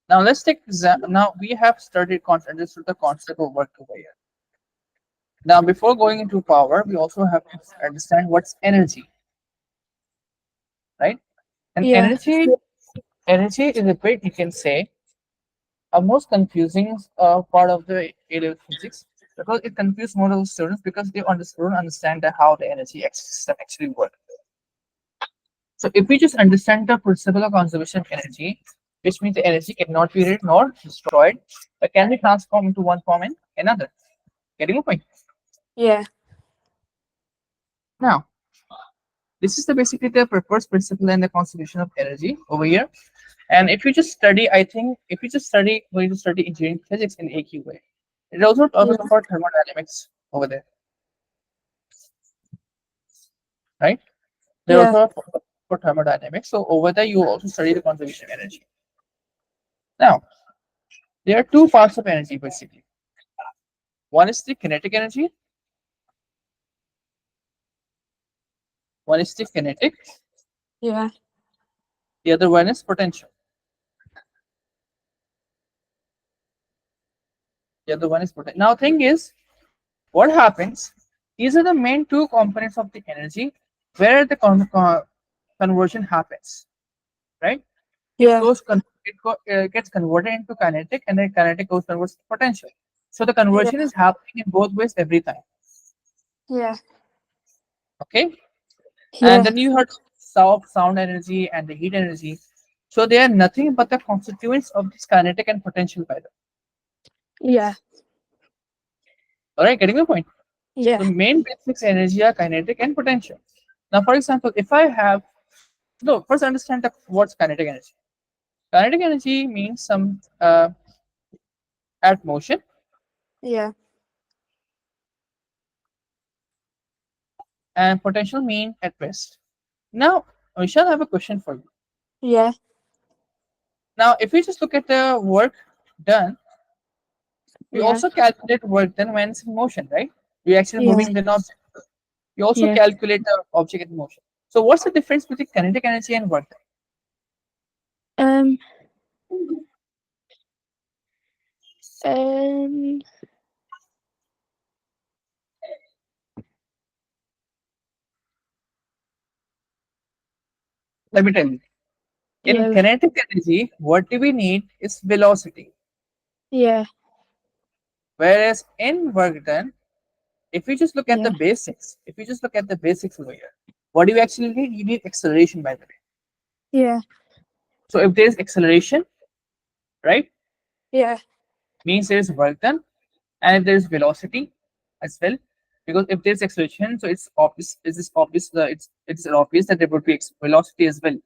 Now let's take now we have understood the concept of work over here. Now before going into power, we also have to understand what's energy, right? And Yeah. energy is a bit, you can say, a most confusing part of the A-level physics, because it confuses most of the students because they don't understand how the energy system actually works. So if we just understand the principle of conservation of energy, which means the energy cannot be read nor destroyed, but can be transformed into one form and another. Getting the point? Yeah. Now, this is the basically the first principle and the conservation of energy over here. And if you just study, I think if you just study, going to study engineering physics in AQ way, it also talks Yeah. about thermodynamics over there, right? They Yeah. also have for thermodynamics. So over there, you also study the conservation of energy. Now, there are two parts of energy basically. One is the kinetic energy, one is the kinetic, Yeah. the other one is potential. The other one is potential. Now, thing is, what happens? These are the main two components of the energy where the conversion happens, right? It Yeah. goes gets converted into kinetic, and then kinetic goes converts to potential. So the Yeah. conversion is happening in both ways every time. Yeah. Okay, and Yeah. then you heard sound energy and the heat energy. So they are nothing but the constituents of this kinetic and potential, by the way. Yeah. All right, getting the point. Yeah. The main basics energy are kinetic and potential. Now, for example, if I have no, first understand the what's kinetic energy. Kinetic energy means some at motion, Yeah. and potential mean at rest. Now, Vishal, I have a question for you. Yeah. Now, if we just look at the work done, we Yeah. also calculate work done when it's in motion, right? We're actually Yeah. moving the object. We also Yeah. calculate the object in motion. So, what's the difference between kinetic energy and work done? Um. Um. Let me tell you. In Yeah. kinetic energy, what do we need is velocity. Yeah. Whereas in work done, if we just look at the Yeah. basics, if we just look at the basics over here, what do you actually need? You need acceleration, by the way. Yeah. So if there is acceleration, right, Yeah. means there is work done, and if there is velocity as well, because if there is acceleration, so it's obvious. It's obvious. It's obvious that there would be velocity as well.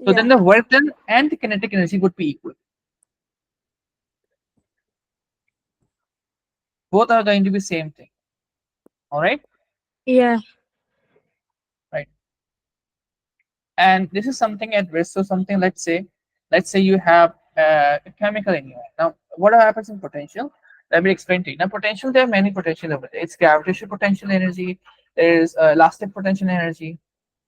So Yeah. then the work done and the kinetic energy would be equal. Both are going to be same thing. All right, Yeah. right. And this is something at risk. So something, let's say you have a chemical in your hand. Now, what happens in potential? Let me explain to you. Now, potential, there are many potential over there. It's gravitational potential energy. There is elastic potential energy,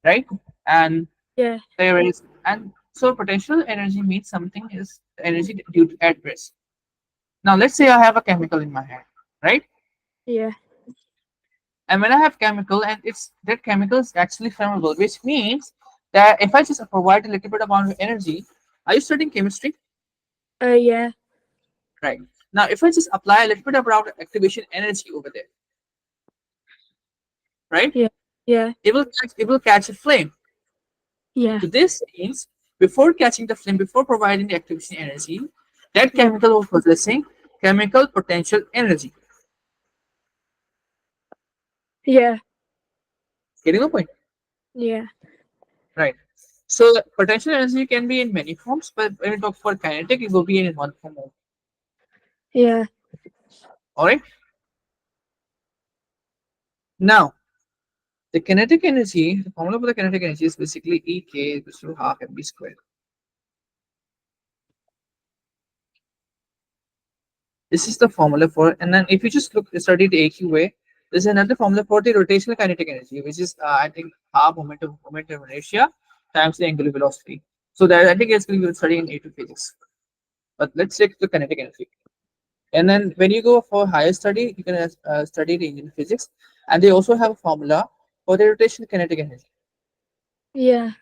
right? And Yeah. there is, and so potential energy means something is energy due to at risk. Now, let's say I have a chemical in my hand, right? Yeah. And when I have chemical, and it's that chemical is actually flammable, which means that if I just provide a little bit amount of energy, are you studying chemistry? Yeah. Right. Now, if I just apply a little bit about activation energy over there, right, Yeah. Yeah. it will catch a flame. Yeah. So this means before catching the flame, before providing the activation energy, that Yeah. chemical was possessing chemical potential energy. Yeah. Getting the point? Yeah. Right. So potential energy can be in many forms, but when we talk for kinetic, it will be in one form only. Yeah. All right. Now, the kinetic energy, the formula for the kinetic energy is basically EK equals to half mv squared. This is the formula for, and then if you just study the AQ way, there's another formula for the rotational kinetic energy, which is I think half momentum inertia times the angular velocity. So that I think it's going to be studying in A2 physics. But let's take the kinetic energy. And then when you go for higher study, you can study in physics, and they also have a formula for the rotational kinetic energy, Yeah.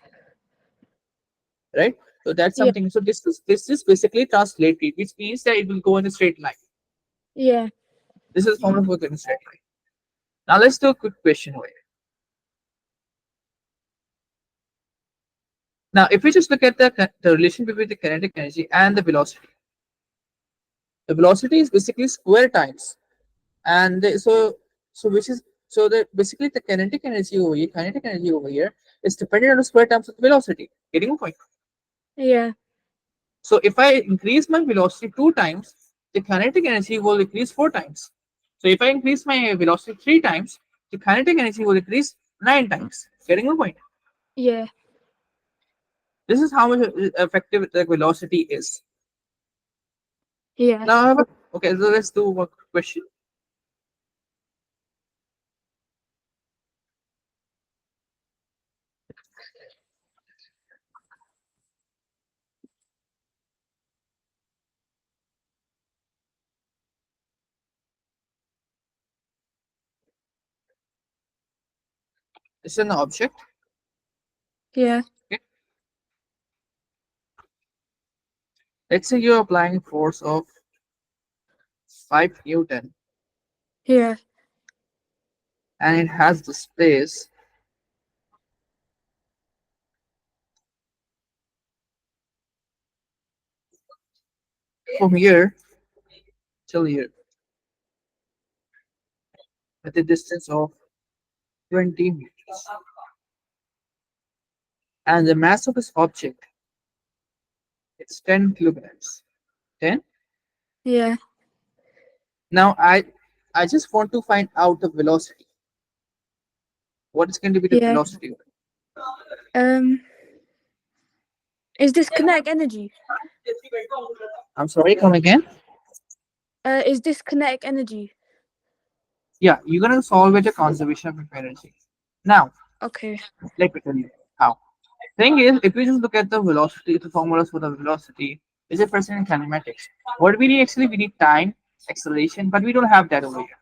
right? So that's Yeah. something. So this is basically translated, which means that it will go in a straight line. Yeah. This is formula for the straight line. Now let's do a quick question away. Now, if we just look at the relation between the kinetic energy and the velocity is basically square times, and so which is so that basically the kinetic energy over here is dependent on the square terms of the velocity. Getting my point? Yeah. So if I increase my velocity 2 times, the kinetic energy will increase 4 times. So if I increase my velocity 3 times, the kinetic energy will increase 9 times. Getting my point? Yeah. This is how much effective the velocity is. Yeah. Now, okay, so let's do one question. It's an object. Yeah. Okay. Let's say you're applying force of 5 Newton, Yeah. and it has the space from here till here at a distance of 20 meters. And the mass of this object is 10 kilograms. 10. Yeah. Now I just want to find out the velocity. What is going to be the Yeah. velocity? Um. Is this kinetic energy? I'm sorry, come again? Is this kinetic energy? Yeah, you're gonna solve it a conservation of energy. Now, Okay. let me tell you how. Thing is, if we just look at the velocity, the formulas for the velocity is a present in kinematics. What we need actually, we need time, acceleration, but we don't have that over here.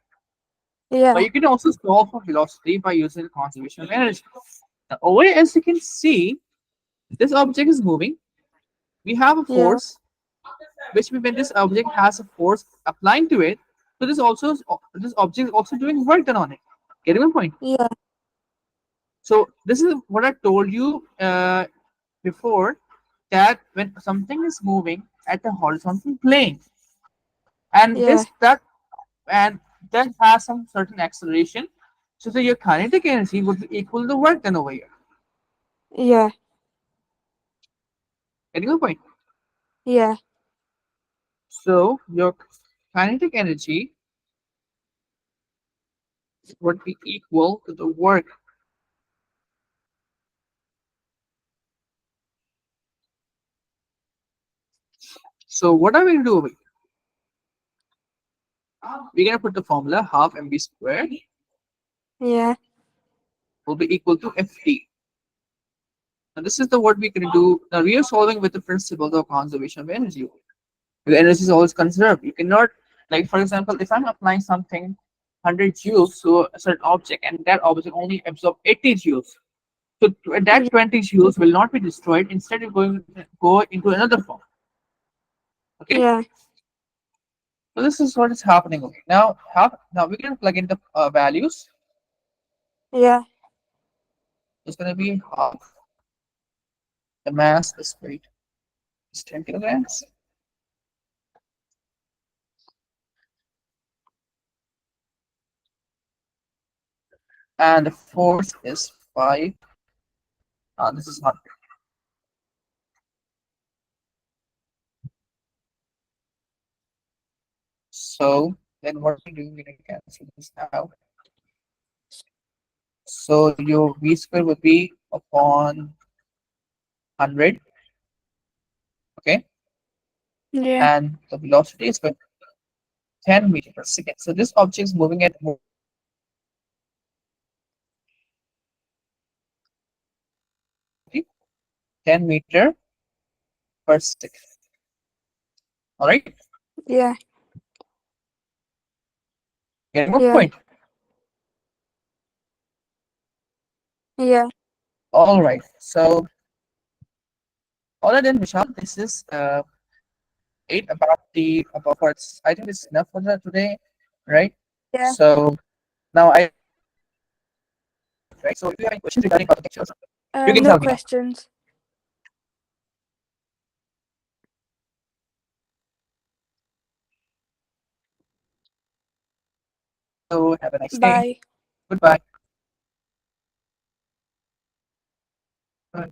But Yeah. you can also solve for velocity by using conservation of energy. Now, over here, as you can see, this object is moving. We have a Yeah. force, which means when this object has a force applying to it, so this object is also doing work done on it. Getting my point? Yeah. So this is what I told you before, that when something is moving at a horizontal plane, and Yeah. that has some certain acceleration, so your kinetic energy would be equal to the work done over here. Yeah. Getting my point? Yeah. So your kinetic energy would be equal to the work. So what are we going to do over here? We're going to put the formula half mv squared Yeah. will be equal to ft. Now this is the what we can do. Now we are solving with the principle of conservation of energy. The energy is always conserved. You cannot, like for example, if I'm applying something 100 joules to a certain object, and that object only absorb 80 joules, so that 20 joules will not be destroyed. Instead, it's going to go into another form. Okay, Yeah. so this is what is happening. Okay, now we can plug in the values. Yeah. It's going to be half the mass is weight is 10 kilograms, and the force is 5. This is not. So then what we do, we're going to cancel this out. So your v square would be upon 100, okay, Yeah. and the velocity is going to be 10 meters per second. So this object is moving at 10 meter per second. All right, Yeah. getting my Yeah. point. Yeah. All right. So, other than Vishal, this is it about the about what's. I think this is enough for that today, right? Yeah. So now I right. So if you have any questions regarding architecture, you can No tell me now. questions. So have a nice day. Bye. Goodbye. Bye.